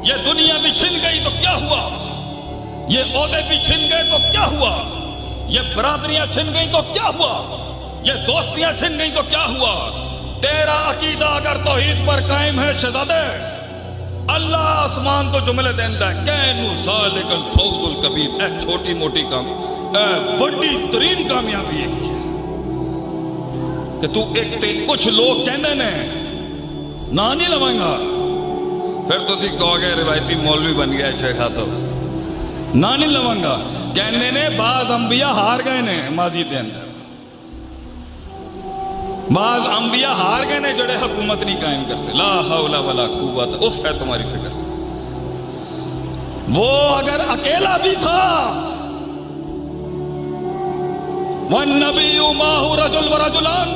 یہ دنیا بھی چھن گئی تو کیا ہوا، یہ عہدے بھی چھن گئے تو کیا ہوا، یہ برادریاں چھن گئی تو کیا ہوا، یہ دوستیاں چھن گئی تو کیا ہوا؟ تیرا عقیدہ اگر توحید پر قائم ہے شہزادے، اللہ آسمان تو جملے دیندا ہے کینو ذالک الفوز الکبیر، اے چھوٹی موٹی کام، اے بڑی ترین کامیابی ہے کہ تو ایک تے کچھ لوگ کہندے نے نا نہیں لواں گا، پھر تسی کہو گے روایتی مولوی بن گیا شیخ عاطف، نا نہیں لواں گا، کہندے نے بعض انبیاء ہار گئے نے ماضی دے اندر، بعض انبیاء ہار گئے نے جڑے حکومت نہیں قائم کر سے، لا حول ولا قوت، اف ہے تمہاری فکر، وہ اگر اکیلا بھی تھا، وَالنَّبِيُّ مَعَهُ رَجُلٌ وَرَجُلَانِ،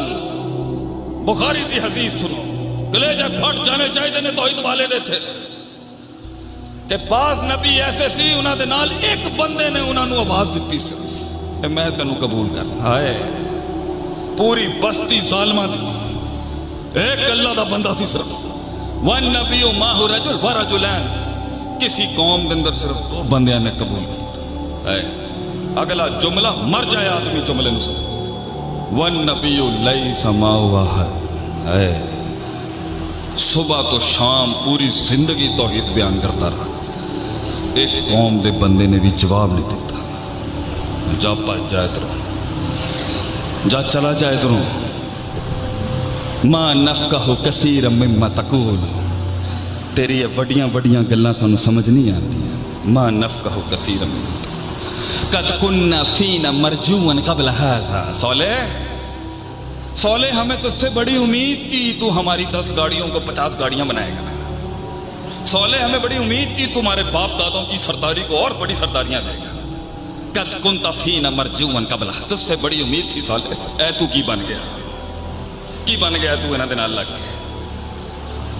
بخاری دی حدیث سنو، کلیجے پھٹ جانے چاہیے نے توحید والے دے تھے کہ بعض نبی ایسے سی انہاں دے نال ایک بندے نے انہاں نو آواز دیتی صرف کہ میں تینوں قبول کرنا، ہائے پوری بستی ظالمہ دی ایک اللہ دا بندہ سی صرف، وَالنَّبِيُّ مَعَهُ رَجُلٌ وَرَجُلَانِ، کسی قوم دے اندر صرف دو بندیاں نے قبول کیا، ہائے اگلا جملہ مر جائے آدمی جملے نو سے، وَالنَّبِيُّ لَيْسَ مَعَهُ أَحَدٌ، ہائے صبح تو شام پوری زندگی توحید بیان کرتا رہا، ایک قوم دے بندے نے بھی جواب نہیں دیتا، جا پاس جائے ترو، جا چلا جائے ترو، ما نفقہ کثیر مما تقول، تیری یہ وڈیاں وڈیاں گلاں سانو سمجھ نہیں آتی ہیں، ما نفقہ کثیر مما تقول، قد کننا فینا مرجوعا قبل هذا، صالح ہمیں تو اس سے بڑی امید تھی تو ہماری 10 گاڑیوں کو 50 گاڑیاں بنائے گا، صالح ہمیں بڑی امید تھی تمہارے باپ دادوں کی سرداری کو اور بڑی سرداریاں دے گا، قد کنت فینا مرجوعا قبل، تجھ سے بڑی امید تھی صالح، اے تو کی بن گیا، کی بن گیا تو انہاں دے نال لگ کے،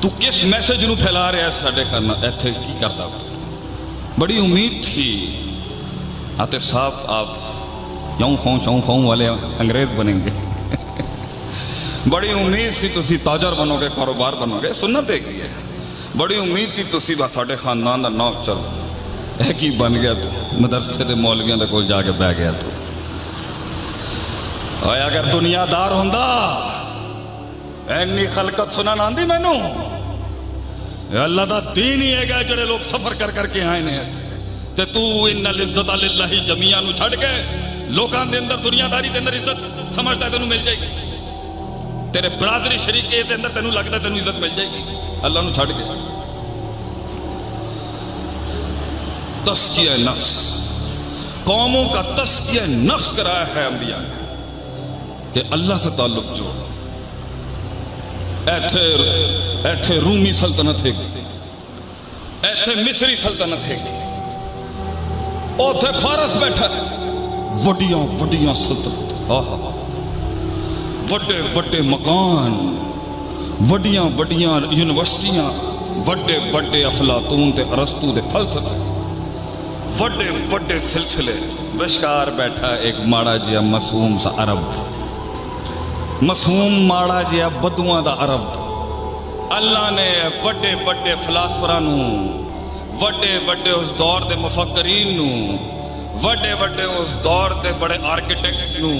تو کس میسج نو پھیلا رہا ہے ساڈے خانہ ایتھے کی کردا، بڑی امید تھی عاطف صاحب آپ یوں خوں والے انگریز بنیں گے، بڑی امید تھی تسی تاجر بنو گے، کاروبار بنو گے، سنت ایک ہی ہے، بڑی امید تھی تسی بس ساڈے خاندان دا نام چل، ایک ہی بن گیا تو مدرسے دے مولویاں دے کول جا کے بہ گیا تو، اے اگر دنیا دار ہوندا اینی خلقت سنن آندی مینوں، اللہ دا دین ہی ہے گا جڑے لوگ سفر کر کر کے آئے نے تے تو ان العزت للہ جمیعا نو چھڑ کے لوکاں دے اندر دنیا داری دے اندر عزت سمجھتا ہے تینوں مل جائے گی، تیرے برادری شریکے دے اندر تینوں لگتا ہے تینوں عزت مل جائے گی، اللہ نو چھڑ کے، تزکیہ نفس، قوموں کا تزکیہ نفس کرایا ہے انبیاء نے کہ اللہ سے تعلق جوڑ، ایتھے رومی سلطنت ہے گی، ایتھے مصری سلطنت ہے گی، اوتھے فارس بیٹھا ہے، وڈیاں وڈیاں سلطنت، وڈے وڈے مکان، وڈیاں وڈیاں یونیورسٹیاں، وڈے وڈے افلاطون تے ارسطو دے فلسفے، وڈے وڈے سلسلے، وشکار بیٹھا ایک ماڑا جیا معصوم سا عرب، معصوم ماڑا جیا بدواں دا عرب، اللہ نے وڈے وڈے فلاسفرانوں، وڈے وڈے اس دور دے مفکرین نو، وڈے وڈے اس دور دے بڑے آرکیٹیکٹس نو،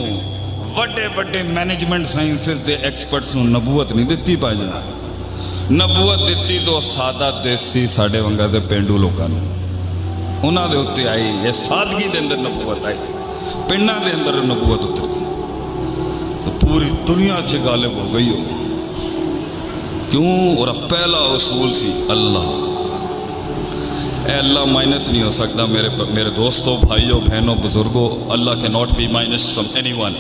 وڈے وڈے مینجمنٹ سائنسز دے ایکسپرٹس نو نبوت نہیں دیتی پائی جا، نبوت دیتی تو سادہ دیسی ساڑے ونگا دے پینڈو لوکاں نو، انہاں دے ہوتے آئی، یہ سادگی دے اندر نبوت آئی، پنڈاں دے اندر نبوت ہوتے، پوری دنیا سے غالب ہو گئی ہو، کیوں؟ اور پہلا اصول سی اللہ، اے اللہ مائنس نہیں ہو سکتا میرے دوستوں، بھائیوں، بہنوں، بزرگوں، اللہ کے not be minus from any one,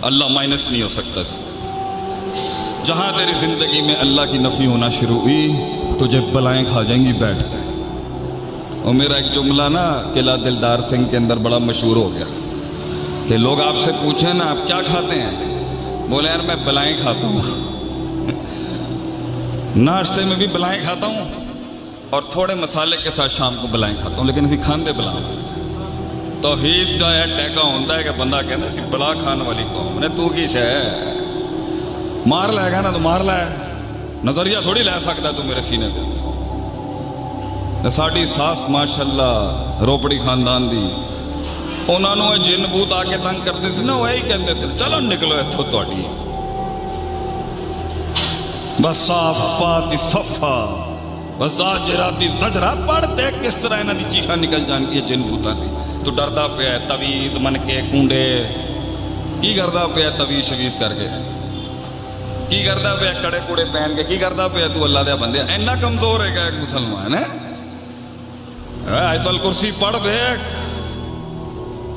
اللہ مائنس نہیں ہو سکتا، جہاں تیری زندگی میں اللہ کی نفی ہونا شروع ہوئی تجھے بلائیں کھا جائیں گی بیٹھ کے، اور میرا ایک جملہ نا قلعہ دلدار سنگھ کے اندر بڑا مشہور ہو گیا کہ لوگ آپ سے پوچھیں نا آپ کیا کھاتے ہیں، بولے یار میں بلائیں کھاتا ہوں، ناشتے میں بھی بلائیں کھاتا ہوں اور تھوڑے مسالے کے ساتھ شام کو بلائیں کھاتا ہوں، لیکن اسی کھاندے بلا توحید کا یہ ٹیکا ہوتا ہے کہ بندہ کہنا اسی بلا کھان والی قوم نے تو کی شے مار لے گا نا تو مار لے، نظریہ تھوڑی لے سکتا تو میرے سینے دے، ਸਾਡੀ ਸਾਸ ਮਾਸ਼ਾਅੱਲਾ ਰੋਪੜੀ ਖਾਨਦਾਨ ਦੀ, ਉਹਨਾਂ ਨੂੰ ਇਹ ਜਿੰਨ ਬੂਤ ਆ ਕੇ ਤੰਗ ਕਰਦੇ ਸੀ ਨਾ, ਉਹ ਇਹੀ ਕਹਿੰਦੇ ਸੀ ਚਲੋ ਨਿਕਲੋ ਇੱਥੋਂ ਤੁਹਾਡੀ ਵਸਾਫਾਤੀ ਸਫਾ ਵਜ਼ਾਜਰਾਤੀ ਜ਼ਜਰਾ। ਪੜ੍ਹ ਦੇਖ ਕਿਸ ਤਰ੍ਹਾਂ ਇਹਨਾਂ ਦੀ ਚੀਖਾਂ ਨਿਕਲ ਜਾਣਗੀਆਂ ਜਿੰਨ ਬੂਤਾਂ ਦੀ। ਤੂੰ ਡਰਦਾ ਪਿਆ ਤਵੀਜ਼ ਮਨ ਕੇ ਕੁੰਡੇ, ਕੀ ਕਰਦਾ ਪਿਆ ਤਵੀਜ਼ ਸ਼ਵੀਜ਼ ਕਰਕੇ, ਕੀ ਕਰਦਾ ਪਿਆ ਕੜੇ ਕੁੜੇ ਪਹਿਨ ਕੇ, ਕੀ ਕਰਦਾ ਪਿਆ ਤੂੰ ਅੱਲਾ ਦੇ ਬੰਦੇ? ਇੰਨਾ ਕਮਜ਼ੋਰ ਹੈਗਾ ਇੱਕ ਮੁਸਲਮਾਨ ਹੈ। ਆਇਤੁਲ ਕੁਰਸੀ ਪੜ੍ਹ ਵੇਖ,